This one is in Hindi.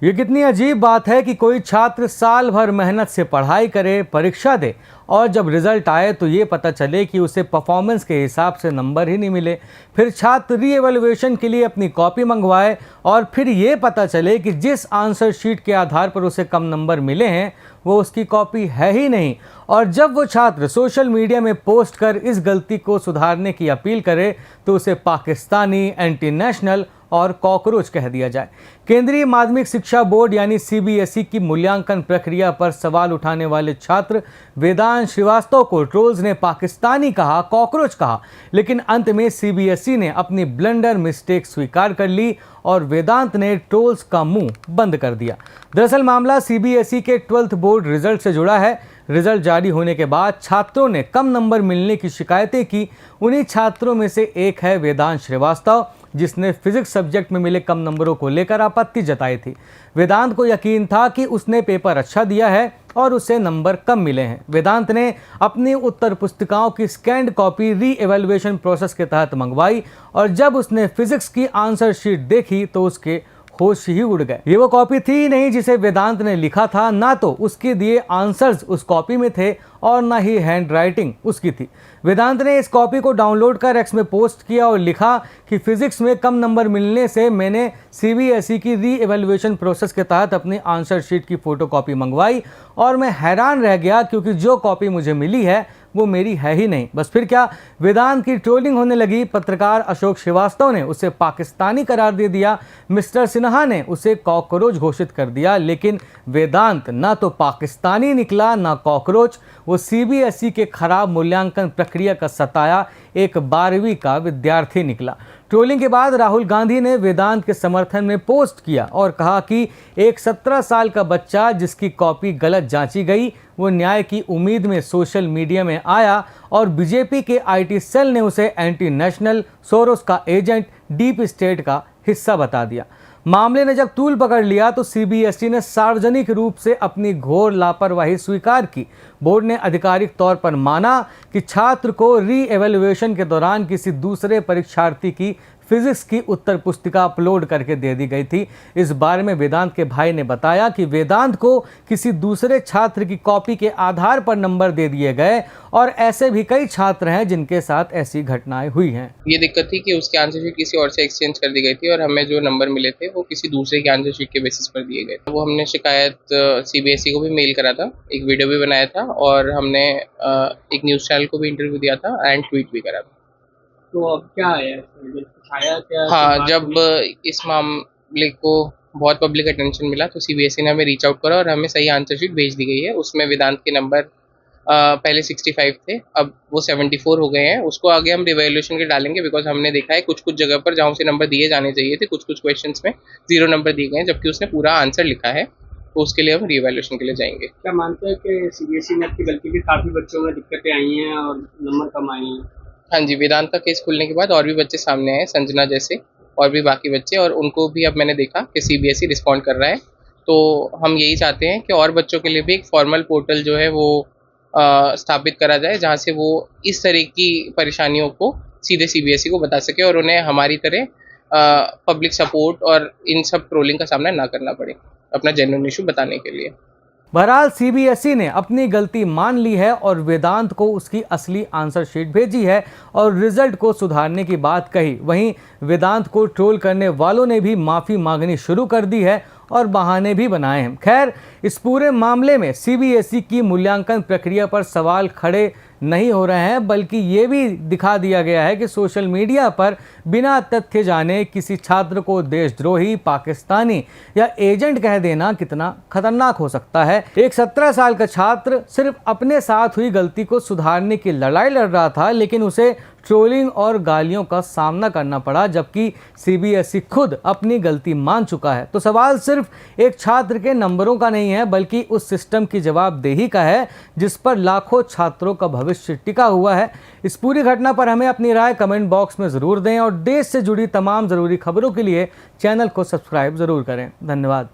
ये कितनी अजीब बात है कि कोई छात्र साल भर मेहनत से पढ़ाई करे, परीक्षा दे और जब रिजल्ट आए तो ये पता चले कि उसे परफॉर्मेंस के हिसाब से नंबर ही नहीं मिले। फिर छात्र री एवेल्युएशन के लिए अपनी कॉपी मंगवाए और फिर ये पता चले कि जिस आंसर शीट के आधार पर उसे कम नंबर मिले हैं वो उसकी कॉपी है ही नहीं। और जब वो छात्र सोशल मीडिया में पोस्ट कर इस गलती को सुधारने की अपील करे तो उसे पाकिस्तानी, एंटी नेशनल और कॉकरोच कह दिया जाए। केंद्रीय माध्यमिक शिक्षा बोर्ड यानी सीबीएसई की मूल्यांकन प्रक्रिया पर सवाल उठाने वाले छात्र वेदांत श्रीवास्तव को ट्रोल्स ने पाकिस्तानी कहा, कॉकरोच कहा, लेकिन अंत में सीबीएसई ने अपनी ब्लंडर मिस्टेक स्वीकार कर ली और वेदांत ने ट्रोल्स का मुंह बंद कर दिया। दरअसल मामला सीबीएसई के 12th बोर्ड रिजल्ट से जुड़ा है। रिजल्ट जारी होने के बाद छात्रों ने कम नंबर मिलने की शिकायतें की। उन्हीं छात्रों में से एक है वेदांत श्रीवास्तव, जिसने फिजिक्स सब्जेक्ट में मिले कम नंबरों को लेकर आपत्ति जताई थी। वेदांत को यकीन था कि उसने पेपर अच्छा दिया है और उसे नंबर कम मिले हैं। वेदांत ने अपनी उत्तर पुस्तिकाओं की स्कैन्ड कॉपी री एवेल्युएशन प्रोसेस के तहत मंगवाई और जब उसने फिजिक्स की आंसर शीट देखी तो उसके होश ही उड़ गए। ये वो कॉपी थी ही नहीं जिसे वेदांत ने लिखा था, ना तो उसके दिए आंसर्स उस कॉपी में थे और ना ही हैंड राइटिंग उसकी थी। वेदांत ने इस कॉपी को डाउनलोड कर एक्स में पोस्ट किया और लिखा कि फिजिक्स में कम नंबर मिलने से मैंने सीबीएसई की री एवेल्युएशन प्रोसेस के तहत अपनी आंसर शीट की फोटोकॉपी मंगवाई और मैं हैरान रह गया क्योंकि जो कॉपी मुझे मिली है वो मेरी है ही नहीं। बस फिर क्या, वेदांत की ट्रोलिंग होने लगी। पत्रकार अशोक श्रीवास्तव ने उसे पाकिस्तानी करार दे दिया, मिस्टर सिन्हा ने उसे कॉकरोच घोषित कर दिया, लेकिन वेदांत ना तो पाकिस्तानी निकला ना कॉकरोच। वो सीबीएसई के खराब मूल्यांकन प्रक्रिया का सताया एक 12वीं का विद्यार्थी निकला। ट्रोलिंग के बाद राहुल गांधी ने वेदांत के समर्थन में पोस्ट किया और कहा कि एक 17 साल का बच्चा जिसकी कॉपी गलत जांची गई वो न्याय की उम्मीद में सोशल मीडिया में आया और बीजेपी के आईटी सेल ने उसे एंटी नेशनल, सोरोस का एजेंट, डीप स्टेट का हिस्सा बता दिया। मामले ने जब तूल पकड़ लिया तो सीबीएसई ने सार्वजनिक रूप से अपनी घोर लापरवाही स्वीकार की। बोर्ड ने आधिकारिक तौर पर माना कि छात्र को री एवेल्युएशन के दौरान किसी दूसरे परीक्षार्थी की फिजिक्स की उत्तर पुस्तिका अपलोड करके दे दी गई थी। इस बारे में वेदांत के भाई ने बताया कि वेदांत को किसी दूसरे छात्र की कॉपी के आधार पर नंबर दे दिए गए और ऐसे भी कई छात्र हैं जिनके साथ ऐसी घटनाएं हुई हैं। ये दिक्कत थी कि उसके आंसर शीट किसी और से एक्सचेंज कर दी गई थी और हमें जो नंबर मिले थे वो किसी दूसरे के आंसर शीट के बेसिस पर दिए गए। वो हमने शिकायत सीबीएसई को भी मेल करा था, एक वीडियो भी बनाया था और हमने एक न्यूज़ चैनल को भी इंटरव्यू दिया था एंड ट्वीट भी करा था। तो अब क्या है आया क्या? हाँ, जब इस मामले को बहुत पब्लिक अटेंशन मिला तो सीबीएसई ने हमें रीच आउट करा और हमें सही आंसर शीट भेज दी गई है। उसमें वेदांत के नंबर पहले 65 थे, अब वो 74 हो गए हैं। उसको आगे हम रिवैल्यूएशन के डालेंगे बिकॉज हमने देखा है कुछ जगह पर जहाँ उसे नंबर दिए जाने चाहिए थे, कुछ क्वेश्चंस में 0 नंबर दिए गए हैं जबकि उसने पूरा आंसर लिखा है। तो उसके लिए हम रिवैल्यूएशन के लिए जाएंगे। क्या मानते हैं कि सीबीएसई ने आपकी गलती की काफ़ी बच्चों में दिक्कतें आई हैं और नंबर कम आए हैं? हाँ जी, वेदांत का केस खुलने के बाद और भी बच्चे सामने आए, संजना जैसे और भी बाकी बच्चे, और उनको भी अब मैंने देखा कि सीबीएसई रिस्पॉन्ड कर रहा है। तो हम यही चाहते हैं कि और बच्चों के लिए भी एक फॉर्मल पोर्टल जो है वो स्थापित करा जाए जहाँ से वो इस तरह की परेशानियों को सीधे सीबीएसई को बता सके और उन्हें हमारी तरह पब्लिक सपोर्ट और इन सब ट्रोलिंग का सामना ना करना पड़े अपना जेन्युइन इशू बताने के लिए। बहरहाल सीबीएसई ने अपनी गलती मान ली है और वेदांत को उसकी असली आंसर शीट भेजी है और रिजल्ट को सुधारने की बात कही। वहीं वेदांत को ट्रोल करने वालों ने भी माफ़ी मांगनी शुरू कर दी है और बहाने भी बनाए हैं। खैर, इस पूरे मामले में सीबीएसई की मूल्यांकन प्रक्रिया पर सवाल खड़े नहीं हो रहे हैं, बल्कि ये भी दिखा दिया गया है कि सोशल मीडिया पर बिना तथ्य जाने किसी छात्र को देशद्रोही, पाकिस्तानी या एजेंट कह देना कितना खतरनाक हो सकता है। एक 17 साल का छात्र सिर्फ अपने साथ हुई गलती को सुधारने की लड़ाई लड़ रहा था, लेकिन उसे ट्रोलिंग और गालियों का सामना करना पड़ा, जबकि सीबीएसई खुद अपनी गलती मान चुका है। तो सवाल सिर्फ एक छात्र के नंबरों का नहीं है, बल्कि उस सिस्टम की जवाबदेही का है जिस पर लाखों छात्रों का भविष्य टिका हुआ है। इस पूरी घटना पर हमें अपनी राय कमेंट बॉक्स में ज़रूर दें और देश से जुड़ी तमाम ज़रूरी खबरों के लिए चैनल को सब्सक्राइब ज़रूर करें। धन्यवाद।